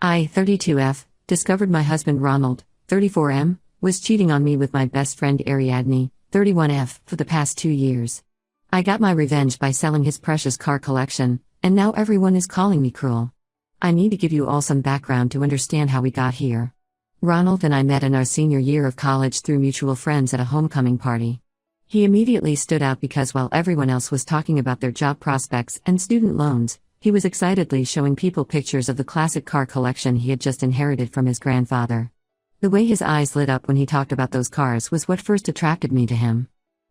I, 32F, discovered my husband Ronald, 34M, was cheating on me with my best friend Ariadne, 31F, for the past 2 years. I got my revenge by selling his precious car collection, and now everyone is calling me cruel. I need to give you all some background to understand how we got here. Ronald and I met in our senior year of college through mutual friends at a homecoming party. He immediately stood out because while everyone else was talking about their job prospects and student loans, he was excitedly showing people pictures of the classic car collection he had just inherited from his grandfather. The way his eyes lit up when he talked about those cars was what first attracted me to him.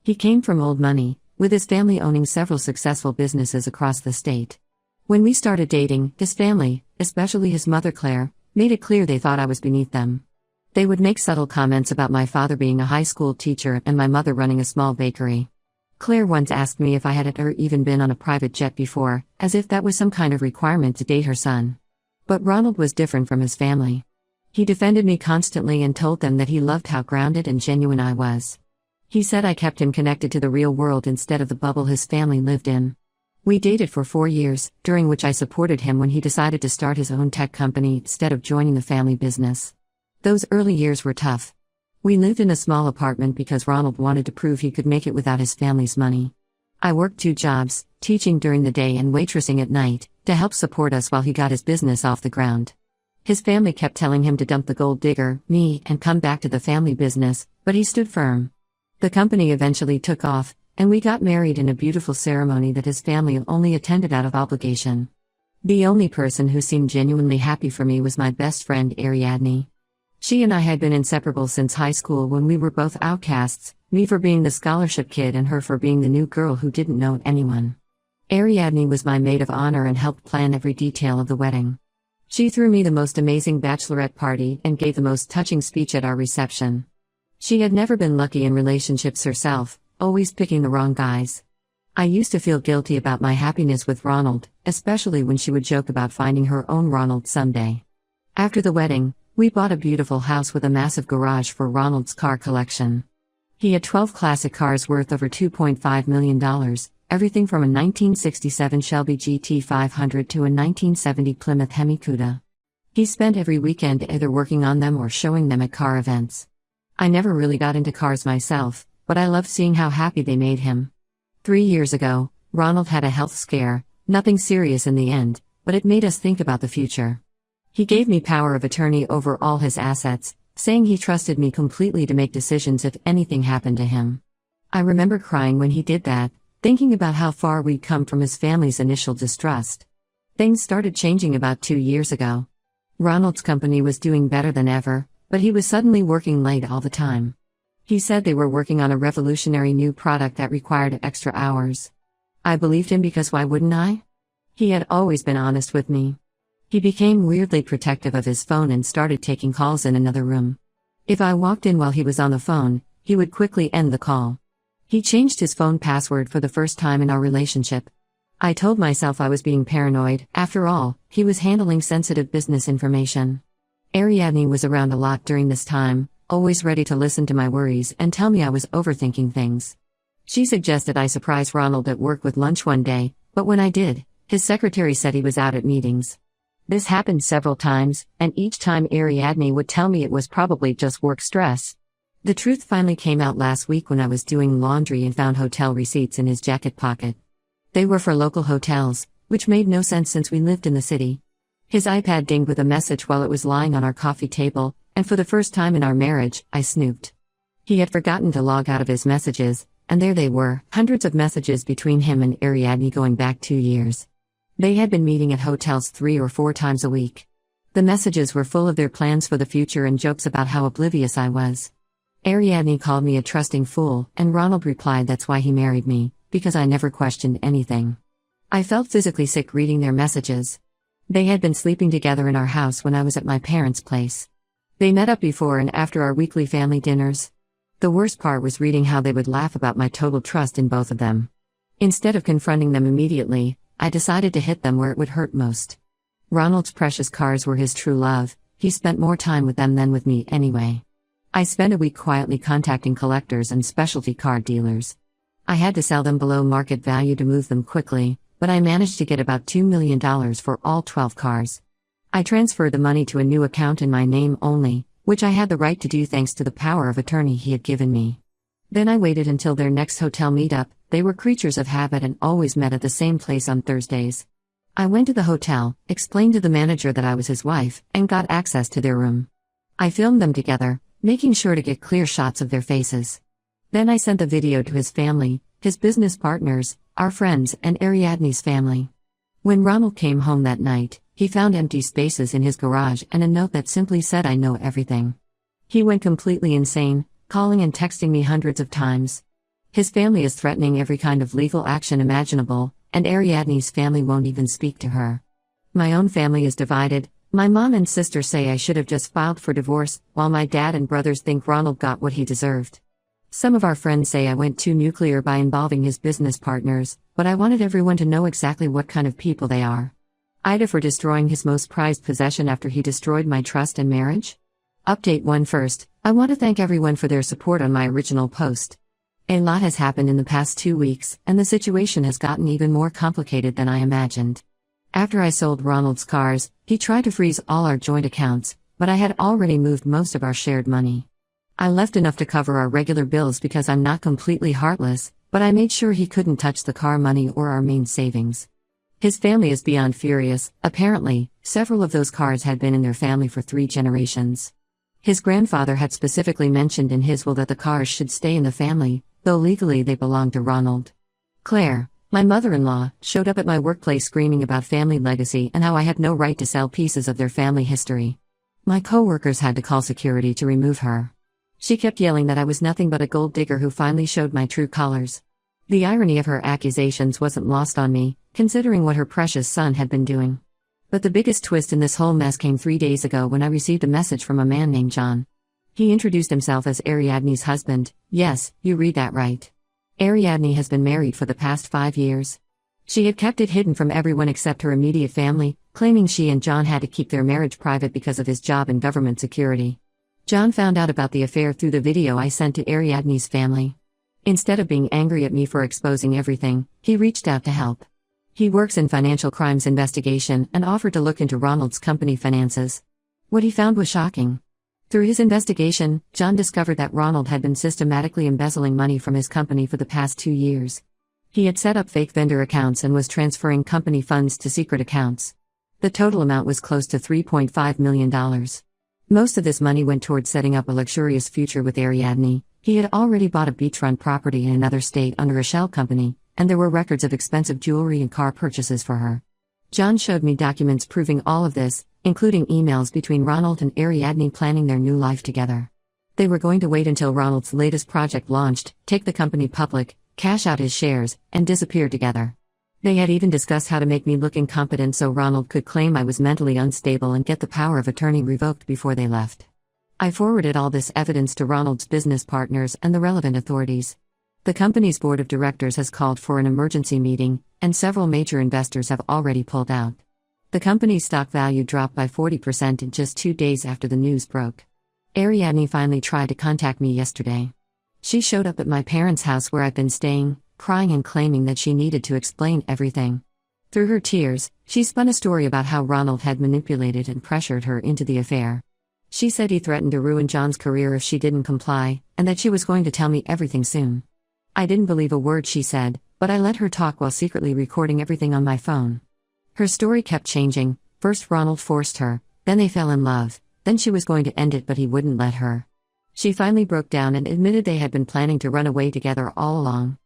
He came from old money, with his family owning several successful businesses across the state. When we started dating, his family, especially his mother Claire, made it clear they thought I was beneath them. They would make subtle comments about my father being a high school teacher and my mother running a small bakery. Claire once asked me if I had ever even been on a private jet before, as if that was some kind of requirement to date her son. But Ronald was different from his family. He defended me constantly and told them that he loved how grounded and genuine I was. He said I kept him connected to the real world instead of the bubble his family lived in. We dated for 4 years, during which I supported him when he decided to start his own tech company instead of joining the family business. Those early years were tough. We lived in a small apartment because Ronald wanted to prove he could make it without his family's money. I worked 2 jobs, teaching during the day and waitressing at night, to help support us while he got his business off the ground. His family kept telling him to dump the gold digger, me, and come back to the family business, but he stood firm. The company eventually took off, and we got married in a beautiful ceremony that his family only attended out of obligation. The only person who seemed genuinely happy for me was my best friend Ariadne. She and I had been inseparable since high school when we were both outcasts, me for being the scholarship kid and her for being the new girl who didn't know anyone. Ariadne was my maid of honor and helped plan every detail of the wedding. She threw me the most amazing bachelorette party and gave the most touching speech at our reception. She had never been lucky in relationships herself, always picking the wrong guys. I used to feel guilty about my happiness with Ronald, especially when she would joke about finding her own Ronald someday. After the wedding, we bought a beautiful house with a massive garage for Ronald's car collection. He had 12 classic cars worth over $2.5 million, everything from a 1967 Shelby GT500 to a 1970 Plymouth Hemi Cuda. He spent every weekend either working on them or showing them at car events. I never really got into cars myself, but I loved seeing how happy they made him. 3 years ago, Ronald had a health scare, nothing serious in the end, but it made us think about the future. He gave me power of attorney over all his assets, saying he trusted me completely to make decisions if anything happened to him. I remember crying when he did that, thinking about how far we'd come from his family's initial distrust. Things started changing about 2 years ago. Ronald's company was doing better than ever, but he was suddenly working late all the time. He said they were working on a revolutionary new product that required extra hours. I believed him because why wouldn't I? He had always been honest with me. He became weirdly protective of his phone and started taking calls in another room. If I walked in while he was on the phone, he would quickly end the call. He changed his phone password for the first time in our relationship. I told myself I was being paranoid. After all, he was handling sensitive business information. Ariadne was around a lot during this time, always ready to listen to my worries and tell me I was overthinking things. She suggested I surprise Ronald at work with lunch one day, but when I did, his secretary said he was out at meetings. This happened several times, and each time Ariadne would tell me it was probably just work stress. The truth finally came out last week when I was doing laundry and found hotel receipts in his jacket pocket. They were for local hotels, which made no sense since we lived in the city. His iPad dinged with a message while it was lying on our coffee table, and for the first time in our marriage, I snooped. He had forgotten to log out of his messages, and there they were, hundreds of messages between him and Ariadne going back 2 years. They had been meeting at hotels 3 or 4 times a week. The messages were full of their plans for the future and jokes about how oblivious I was. Ariadne called me a trusting fool, and Ronald replied that's why he married me, because I never questioned anything. I felt physically sick reading their messages. They had been sleeping together in our house when I was at my parents' place. They met up before and after our weekly family dinners. The worst part was reading how they would laugh about my total trust in both of them. Instead of confronting them immediately, I decided to hit them where it would hurt most. Ronald's precious cars were his true love. He spent more time with them than with me anyway. I spent a week quietly contacting collectors and specialty car dealers. I had to sell them below market value to move them quickly, but I managed to get about $2 million for all 12 cars. I transferred the money to a new account in my name only, which I had the right to do thanks to the power of attorney he had given me. Then I waited until their next hotel meetup. They were creatures of habit and always met at the same place on Thursdays. I went to the hotel, explained to the manager that I was his wife, and got access to their room. I filmed them together, making sure to get clear shots of their faces. Then I sent the video to his family, his business partners, our friends, and Ariadne's family. When Ronald came home that night, he found empty spaces in his garage and a note that simply said, "I know everything." He went completely insane, calling and texting me hundreds of times. His family is threatening every kind of legal action imaginable, and Ariadne's family won't even speak to her. My own family is divided. My mom and sister say I should have just filed for divorce, while my dad and brothers think Ronald got what he deserved. Some of our friends say I went too nuclear by involving his business partners, but I wanted everyone to know exactly what kind of people they are. Ida for destroying his most prized possession after he destroyed my trust and marriage? Update 1 first, I want to thank everyone for their support on my original post. A lot has happened in the past 2 weeks, and the situation has gotten even more complicated than I imagined. After I sold Ronald's cars, he tried to freeze all our joint accounts, but I had already moved most of our shared money. I left enough to cover our regular bills because I'm not completely heartless, but I made sure he couldn't touch the car money or our main savings. His family is beyond furious. Apparently, several of those cars had been in their family for 3 generations. His grandfather had specifically mentioned in his will that the cars should stay in the family, though legally they belonged to Ronald. Claire, my mother-in-law, showed up at my workplace screaming about family legacy and how I had no right to sell pieces of their family history. My co-workers had to call security to remove her. She kept yelling that I was nothing but a gold digger who finally showed my true colors. The irony of her accusations wasn't lost on me, considering what her precious son had been doing. But the biggest twist in this whole mess came 3 days ago when I received a message from a man named John. He introduced himself as Ariadne's husband. Yes, you read that right. Ariadne has been married for the past 5 years. She had kept it hidden from everyone except her immediate family, claiming she and John had to keep their marriage private because of his job in government security. John found out about the affair through the video I sent to Ariadne's family. Instead of being angry at me for exposing everything, he reached out to help. He works in financial crimes investigation and offered to look into Ronald's company finances. What he found was shocking. Through his investigation, John discovered that Ronald had been systematically embezzling money from his company for the past 2 years. He had set up fake vendor accounts and was transferring company funds to secret accounts. The total amount was close to $3.5 million. Most of this money went towards setting up a luxurious future with Ariadne. He had already bought a beachfront property in another state under a shell company, and there were records of expensive jewelry and car purchases for her. John showed me documents proving all of this, including emails between Ronald and Ariadne planning their new life together. They were going to wait until Ronald's latest project launched, take the company public, cash out his shares, and disappear together. They had even discussed how to make me look incompetent so Ronald could claim I was mentally unstable and get the power of attorney revoked before they left. I forwarded all this evidence to Ronald's business partners and the relevant authorities. The company's board of directors has called for an emergency meeting, and several major investors have already pulled out. The company's stock value dropped by 40% in just 2 days after the news broke. Ariadne finally tried to contact me yesterday. She showed up at my parents' house where I've been staying, crying and claiming that she needed to explain everything. Through her tears, she spun a story about how Ronald had manipulated and pressured her into the affair. She said he threatened to ruin John's career if she didn't comply, and that she was going to tell me everything soon. I didn't believe a word she said, but I let her talk while secretly recording everything on my phone. Her story kept changing. First Ronald forced her, then they fell in love, then she was going to end it but he wouldn't let her. She finally broke down and admitted they had been planning to run away together all along.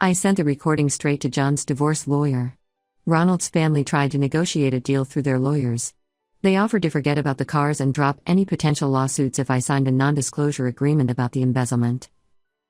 I sent the recording straight to John's divorce lawyer. Ronald's family tried to negotiate a deal through their lawyers. They offered to forget about the cars and drop any potential lawsuits if I signed a non-disclosure agreement about the embezzlement.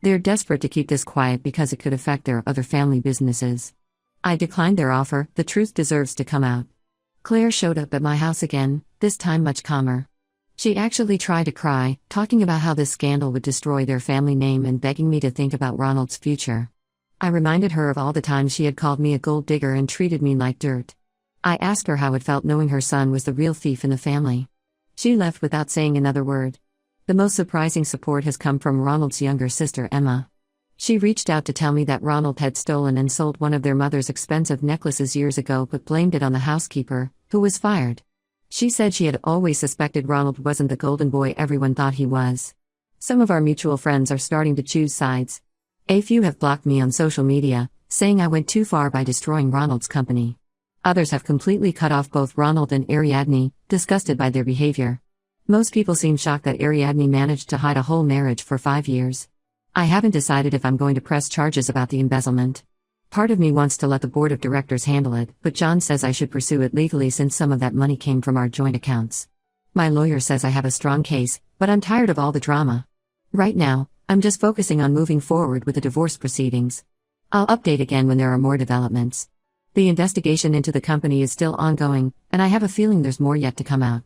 They're desperate to keep this quiet because it could affect their other family businesses. I declined their offer. The truth deserves to come out. Claire showed up at my house again, this time much calmer. She actually tried to cry, talking about how this scandal would destroy their family name and begging me to think about Ronald's future. I reminded her of all the times she had called me a gold digger and treated me like dirt. I asked her how it felt knowing her son was the real thief in the family. She left without saying another word. The most surprising support has come from Ronald's younger sister Emma. She reached out to tell me that Ronald had stolen and sold one of their mother's expensive necklaces years ago but blamed it on the housekeeper, who was fired. She said she had always suspected Ronald wasn't the golden boy everyone thought he was. Some of our mutual friends are starting to choose sides. A few have blocked me on social media, saying I went too far by destroying Ronald's company. Others have completely cut off both Ronald and Ariadne, disgusted by their behavior. Most people seem shocked that Ariadne managed to hide a whole marriage for 5 years. I haven't decided if I'm going to press charges about the embezzlement. Part of me wants to let the board of directors handle it, but John says I should pursue it legally since some of that money came from our joint accounts. My lawyer says I have a strong case, but I'm tired of all the drama. Right now, I'm just focusing on moving forward with the divorce proceedings. I'll update again when there are more developments. The investigation into the company is still ongoing, and I have a feeling there's more yet to come out.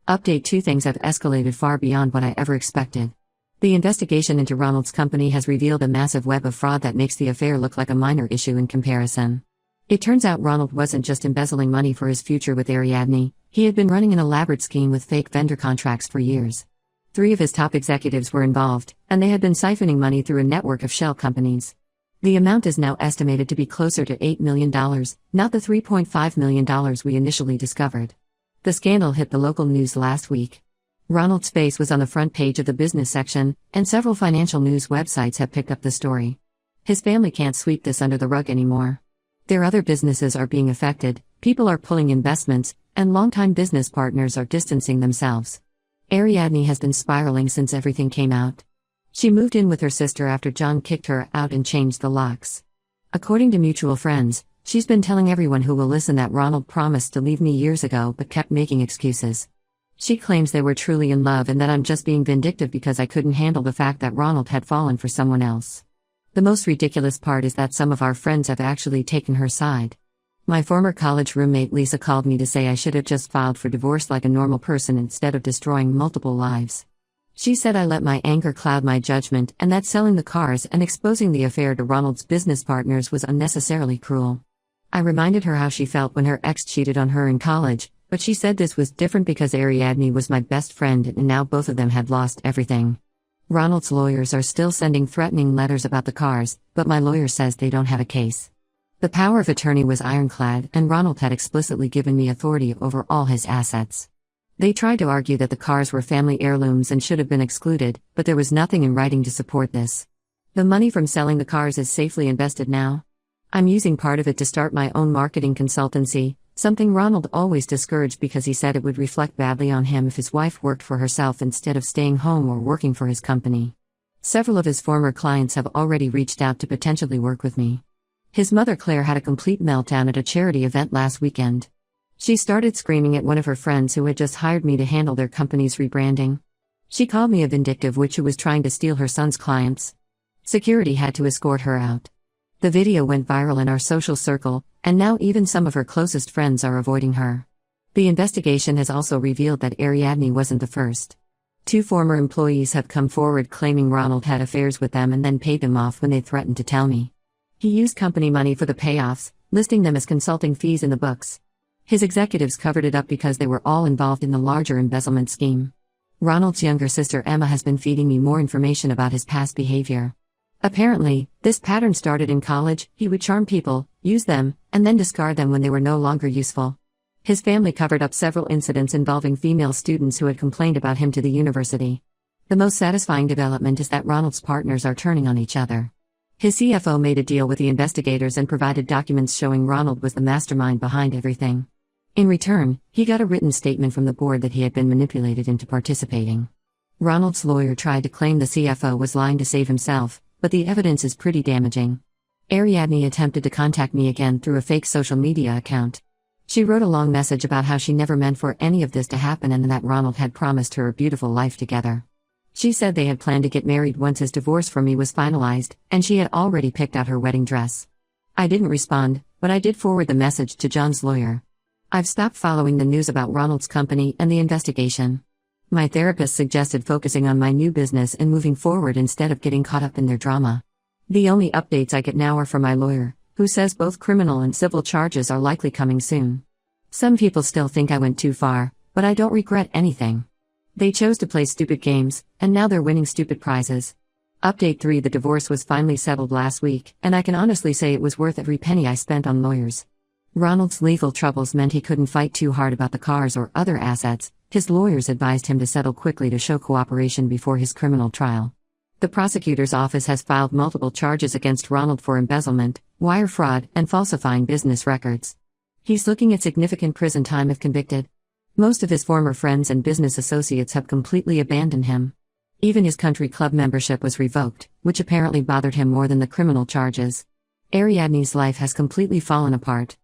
Update 2: things have escalated far beyond what I ever expected. The investigation into Ronald's company has revealed a massive web of fraud that makes the affair look like a minor issue in comparison. It turns out Ronald wasn't just embezzling money for his future with Ariadne, he had been running an elaborate scheme with fake vendor contracts for years. 3 of his top executives were involved, and they had been siphoning money through a network of shell companies. The amount is now estimated to be closer to $8 million, not the $3.5 million we initially discovered. The scandal hit the local news last week. Ronald's face was on the front page of the business section, and several financial news websites have picked up the story. His family can't sweep this under the rug anymore. Their other businesses are being affected, people are pulling investments, and longtime business partners are distancing themselves. Ariadne has been spiraling since everything came out. She moved in with her sister after John kicked her out and changed the locks. According to mutual friends, she's been telling everyone who will listen that Ronald promised to leave me years ago but kept making excuses. She claims they were truly in love and that I'm just being vindictive because I couldn't handle the fact that Ronald had fallen for someone else. The most ridiculous part is that some of our friends have actually taken her side. My former college roommate Lisa called me to say I should have just filed for divorce like a normal person instead of destroying multiple lives. She said I let my anger cloud my judgment and that selling the cars and exposing the affair to Ronald's business partners was unnecessarily cruel. I reminded her how she felt when her ex cheated on her in college, but she said this was different because Ariadne was my best friend and now both of them had lost everything. Ronald's lawyers are still sending threatening letters about the cars, but my lawyer says they don't have a case. The power of attorney was ironclad and Ronald had explicitly given me authority over all his assets. They tried to argue that the cars were family heirlooms and should have been excluded, but there was nothing in writing to support this. The money from selling the cars is safely invested now. I'm using part of it to start my own marketing consultancy, something Ronald always discouraged because he said it would reflect badly on him if his wife worked for herself instead of staying home or working for his company. Several of his former clients have already reached out to potentially work with me. His mother Claire had a complete meltdown at a charity event last weekend. She started screaming at one of her friends who had just hired me to handle their company's rebranding. She called me a vindictive witch who was trying to steal her son's clients. Security had to escort her out. The video went viral in our social circle, and now even some of her closest friends are avoiding her. The investigation has also revealed that Ariadne wasn't the first. 2 former employees have come forward claiming Ronald had affairs with them and then paid them off when they threatened to tell me. He used company money for the payoffs, listing them as consulting fees in the books. His executives covered it up because they were all involved in the larger embezzlement scheme. Ronald's younger sister Emma has been feeding me more information about his past behavior. Apparently, this pattern started in college. He would charm people, use them, and then discard them when they were no longer useful. His family covered up several incidents involving female students who had complained about him to the university. The most satisfying development is that Ronald's partners are turning on each other. His CFO made a deal with the investigators and provided documents showing Ronald was the mastermind behind everything. In return, he got a written statement from the board that he had been manipulated into participating. Ronald's lawyer tried to claim the CFO was lying to save himself, but the evidence is pretty damaging. Ariadne attempted to contact me again through a fake social media account. She wrote a long message about how she never meant for any of this to happen and that Ronald had promised her a beautiful life together. She said they had planned to get married once his divorce from me was finalized, and she had already picked out her wedding dress. I didn't respond, but I did forward the message to John's lawyer. I've stopped following the news about Ronald's company and the investigation. My therapist suggested focusing on my new business and moving forward instead of getting caught up in their drama. The only updates I get now are from my lawyer, who says both criminal and civil charges are likely coming soon. Some people still think I went too far, but I don't regret anything. They chose to play stupid games, and now they're winning stupid prizes. Update 3: The divorce was finally settled last week, and I can honestly say it was worth every penny I spent on lawyers. Ronald's legal troubles meant he couldn't fight too hard about the cars or other assets. His lawyers advised him to settle quickly to show cooperation before his criminal trial. The prosecutor's office has filed multiple charges against Ronald for embezzlement, wire fraud, and falsifying business records. He's looking at significant prison time if convicted. Most of his former friends and business associates have completely abandoned him. Even his country club membership was revoked, which apparently bothered him more than the criminal charges. Ariadne's life has completely fallen apart.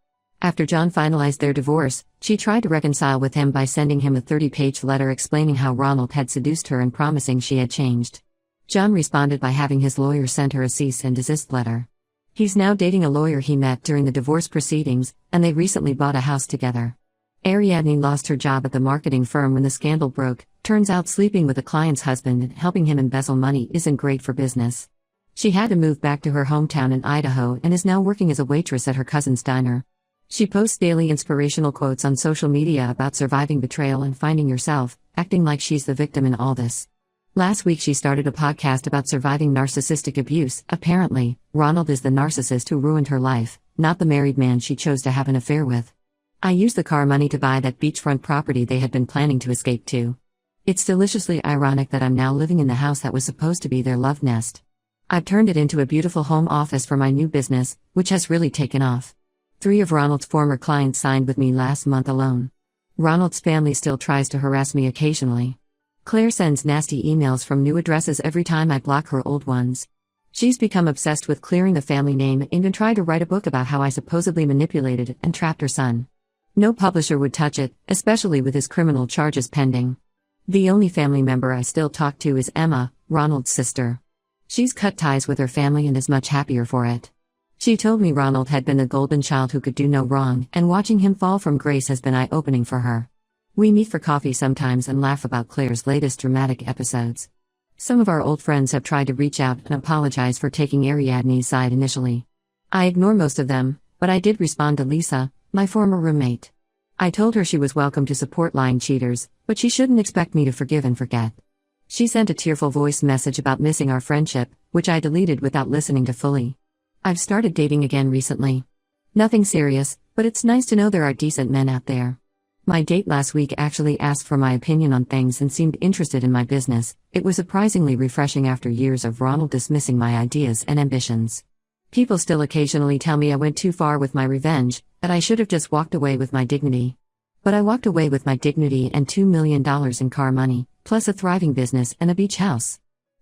After John finalized their divorce, she tried to reconcile with him by sending him a 30-page letter explaining how Ronald had seduced her and promising she had changed. John responded by having his lawyer send her a cease and desist letter. He's now dating a lawyer he met during the divorce proceedings, and they recently bought a house together. Ariadne lost her job at the marketing firm when the scandal broke. Turns out sleeping with a client's husband and helping him embezzle money isn't great for business. She had to move back to her hometown in Idaho and is now working as a waitress at her cousin's diner. She posts daily inspirational quotes on social media about surviving betrayal and finding yourself, acting like she's the victim in all this. Last week she started a podcast about surviving narcissistic abuse. Apparently, Ronald is the narcissist who ruined her life, not the married man she chose to have an affair with. I used the car money to buy that beachfront property they had been planning to escape to. It's deliciously ironic that I'm now living in the house that was supposed to be their love nest. I've turned it into a beautiful home office for my new business, which has really taken off. 3 of Ronald's former clients signed with me last month alone. Ronald's family still tries to harass me occasionally. Claire sends nasty emails from new addresses every time I block her old ones. She's become obsessed with clearing the family name and even tried to write a book about how I supposedly manipulated and trapped her son. No publisher would touch it, especially with his criminal charges pending. The only family member I still talk to is Emma, Ronald's sister. She's cut ties with her family and is much happier for it. She told me Ronald had been the golden child who could do no wrong, and watching him fall from grace has been eye-opening for her. We meet for coffee sometimes and laugh about Claire's latest dramatic episodes. Some of our old friends have tried to reach out and apologize for taking Ariadne's side initially. I ignore most of them, but I did respond to Lisa, my former roommate. I told her she was welcome to support lying cheaters, but she shouldn't expect me to forgive and forget. She sent a tearful voice message about missing our friendship, which I deleted without listening to fully. I've started dating again recently. Nothing serious, but it's nice to know there are decent men out there. My date last week actually asked for my opinion on things and seemed interested in my business. It was surprisingly refreshing after years of Ronald dismissing my ideas and ambitions. People still occasionally tell me I went too far with my revenge, that I should have just walked away with my dignity. But I walked away with my dignity and $2 million in car money, plus a thriving business and a beach house.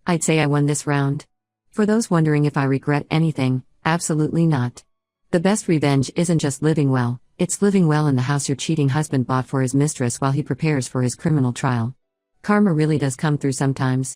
I'd say I won this round. For those wondering if I regret anything, absolutely not. The best revenge isn't just living well, it's living well in the house your cheating husband bought for his mistress while he prepares for his criminal trial. Karma really does come through sometimes.